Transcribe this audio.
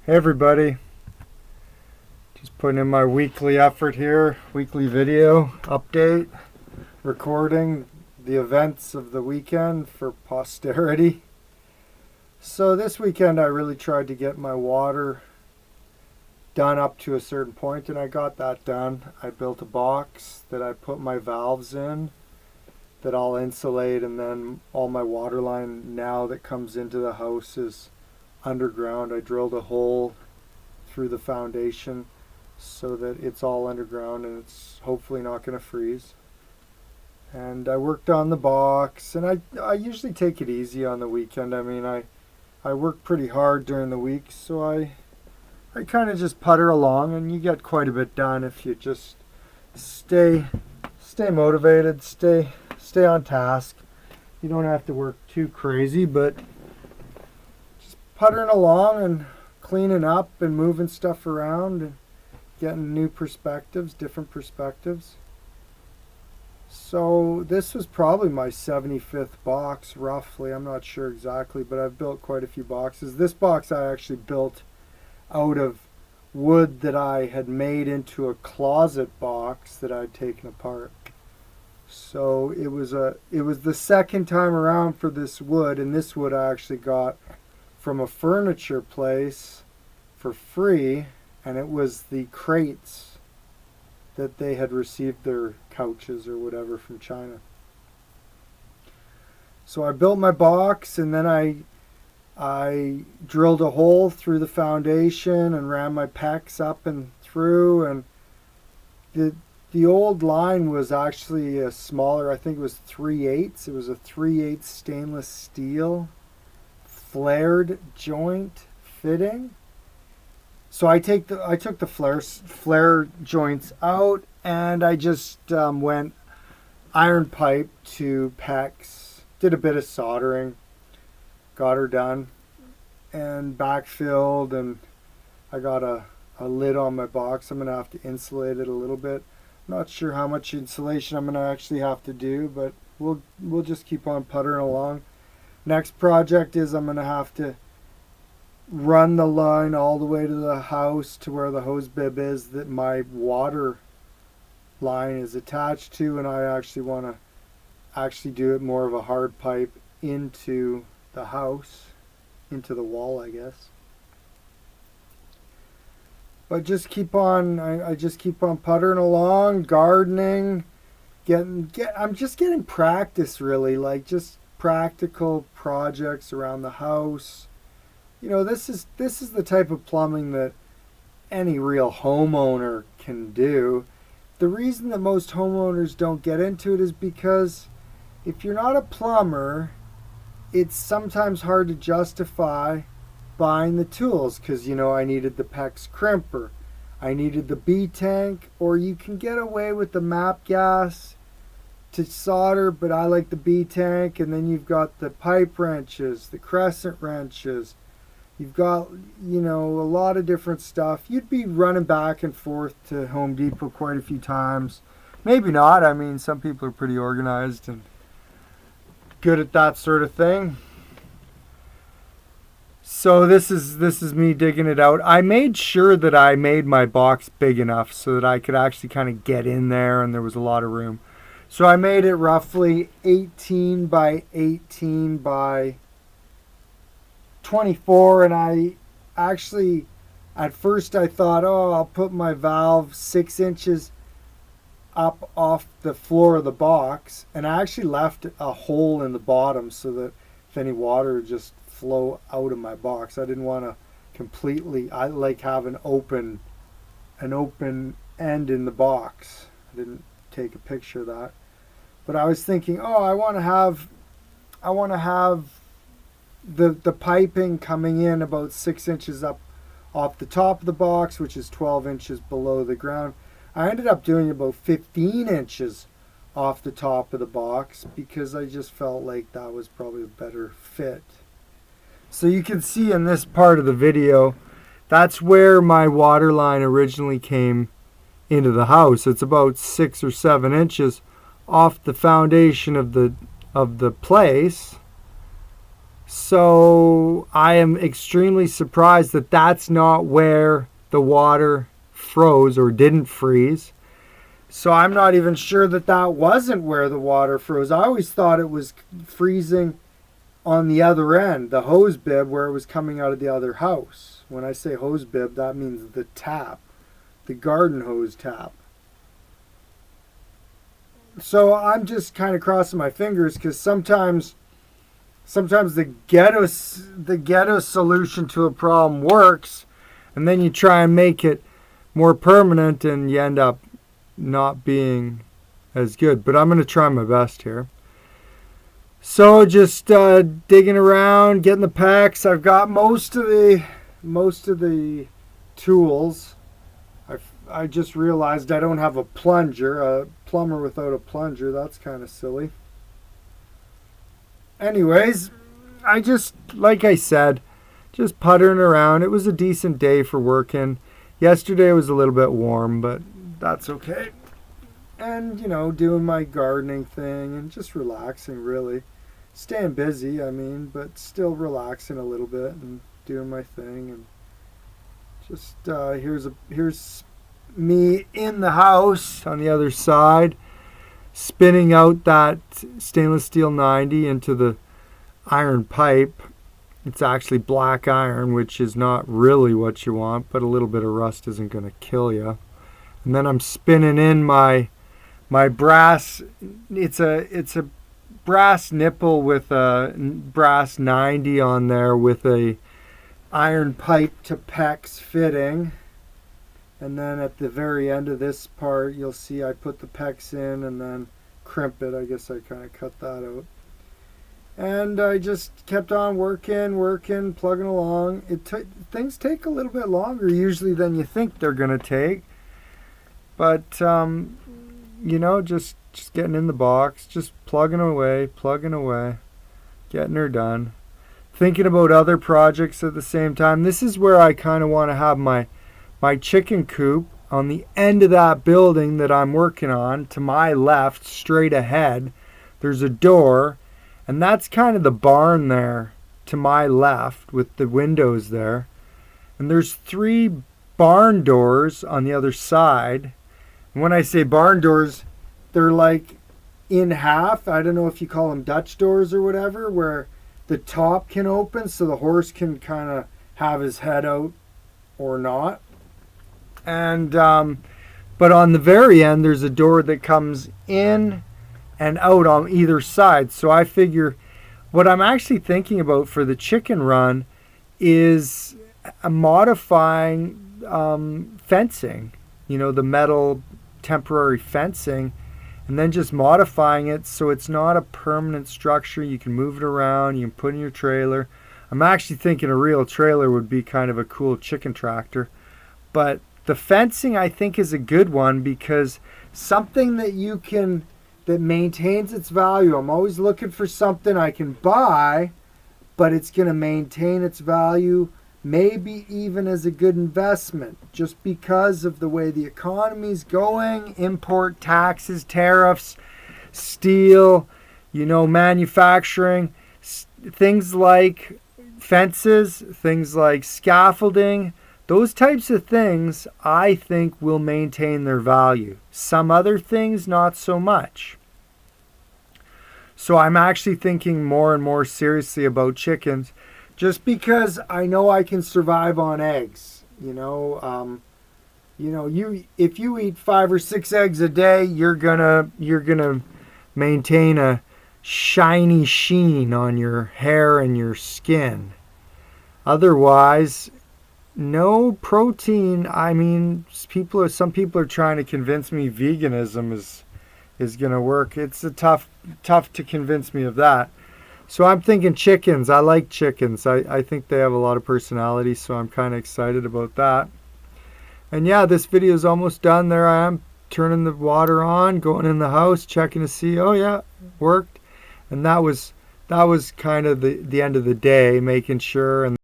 Hey everybody, just putting in my weekly effort here, weekly video update, recording the events of the weekend for posterity. So this weekend I really tried to get my water done up to a certain point, and I got that done. I built a box that I put my valves in that I'll insulate, and then all my water line now that comes into the house is underground. I drilled a hole through the foundation so that it's all underground and it's hopefully not going to freeze. And I worked on the box, and I usually take it easy on the weekend. I mean, I work pretty hard during the week, so I kind of just putter along, and you get quite a bit done if you just stay motivated, stay on task. You don't have to work too crazy, but puttering along and cleaning up and moving stuff around and getting new perspectives, different perspectives. So this was probably my 75th box, roughly. I'm not sure exactly, but I've built quite a few boxes. This box I actually built out of wood that I had made into a closet box that I'd taken apart. So it was the second time around for this wood, and this wood I actually got from a furniture place for free, and it was the crates that they had received their couches or whatever from China. So I built my box, and then I drilled a hole through the foundation and ran my PEX up and through, and the old line was actually a smaller, I think it was 3/8. It was a 3/8 stainless steel flared joint fitting. So I took the flare joints out, and I just went iron pipe to PEX, did a bit of soldering, got her done, and backfilled, and I got a lid on my box. I'm going to have to insulate it a little bit. Not sure how much insulation I'm going to actually have to do, but we'll just keep on puttering along. Next project is I'm going to have to run the line all the way to the house to where the hose bib is that my water line is attached to, and I actually want to actually do it more of a hard pipe into the house, into the wall, I guess. But just keep on, I just keep on puttering along, gardening, I'm just getting practice, really, like just practical projects around the house. You know, this is the type of plumbing that any real homeowner can do. The reason that most homeowners don't get into it is because if you're not a plumber, it's sometimes hard to justify buying the tools, because, you know, I needed the PEX crimper, I needed the B-tank, or you can get away with the MAP gas to solder, but I like the B-tank. And then you've got the pipe wrenches, the crescent wrenches, you've got, you know, a lot of different stuff. You'd be running back and forth to Home Depot quite a few times. Maybe not. I mean, some people are pretty organized and good at that sort of thing. So this is me digging it out. I made sure that I made my box big enough so that I could actually kind of get in there, and there was a lot of room. So I made it roughly 18 by 18 by 24, and I actually, at first I thought, oh, I'll put my valve 6 inches up off the floor of the box, and I actually left a hole in the bottom so that if any water would just flow out of my box. I didn't want to completely, I like have an open end in the box. I didn't take a picture of that, but I was thinking, oh, I want to have the piping coming in about 6 inches up off the top of the box, which is 12 inches below the ground. I ended up doing about 15 inches off the top of the box because I just felt like that was probably a better fit. So you can see in this part of the video, that's where my water line originally came into the house. It's about 6 or 7 inches off the foundation of the place, So I am extremely surprised that that's not where the water froze or didn't freeze. So I'm not even sure that that wasn't where the water froze. I always thought it was freezing on the other end, the hose bib where it was coming out of the other house. When I say hose bib, that means the tap, the garden hose tap. So I'm just kind of crossing my fingers because sometimes the ghetto solution to a problem works, and then you try and make it more permanent and you end up not being as good. But I'm going to try my best here. So just digging around, getting the packs. I've got most of the tools. I just realized I don't have a plunger, a plumber without a plunger. That's kind of silly. Anyways, I just, like I said, just puttering around. It was a decent day for working. Yesterday was a little bit warm, but that's okay. And, doing my gardening thing and just relaxing, really. Staying busy, but still relaxing a little bit and doing my thing. And just, here's me in the house on the other side, spinning out that stainless steel 90 into the iron pipe. It's actually black iron, which is not really what you want, but a little bit of rust isn't going to kill you. And then I'm spinning in my brass. It's a brass nipple with a brass 90 on there with a iron pipe to PEX fitting. And then at the very end of this part, you'll see I put the PEX in and then crimp it. I guess I kind of cut that out. And I just kept on working, plugging along. Things take a little bit longer usually than you think they're going to take. But, just getting in the box, just plugging away, getting her done. Thinking about other projects at the same time. This is where I kind of want to have my chicken coop on the end of that building that I'm working on. To my left, straight ahead, there's a door. And that's kind of the barn there to my left with the windows there. And there's 3 barn doors on the other side. And when I say barn doors, they're like in half. I don't know if you call them Dutch doors or whatever, where the top can open so the horse can kind of have his head out or not. And but on the very end, there's a door that comes in and out on either side. So I figure what I'm actually thinking about for the chicken run is modifying fencing, the metal temporary fencing, and then just modifying it so it's not a permanent structure. You can move it around, you can put in your trailer. I'm actually thinking a real trailer would be kind of a cool chicken tractor. But the fencing I think is a good one because something that maintains its value. I'm always looking for something I can buy, but it's going to maintain its value, maybe even as a good investment, just because of the way the economy's going, import taxes, tariffs, steel, manufacturing, things like fences, things like scaffolding. Those types of things, I think, will maintain their value. Some other things, not so much. So I'm actually thinking more and more seriously about chickens, just because I know I can survive on eggs. If you eat 5 or 6 eggs a day, you're gonna maintain a shiny sheen on your hair and your skin. Otherwise, no protein. Some people are trying to convince me veganism is going to work. It's tough to convince me of that. So I'm thinking chickens. I like chickens. I think they have a lot of personality, so I'm kind of excited about that. And yeah, this video is almost done. There I am, turning the water on, going in the house, checking to see, oh yeah, worked. And that was kind of the end of the day, making sure. And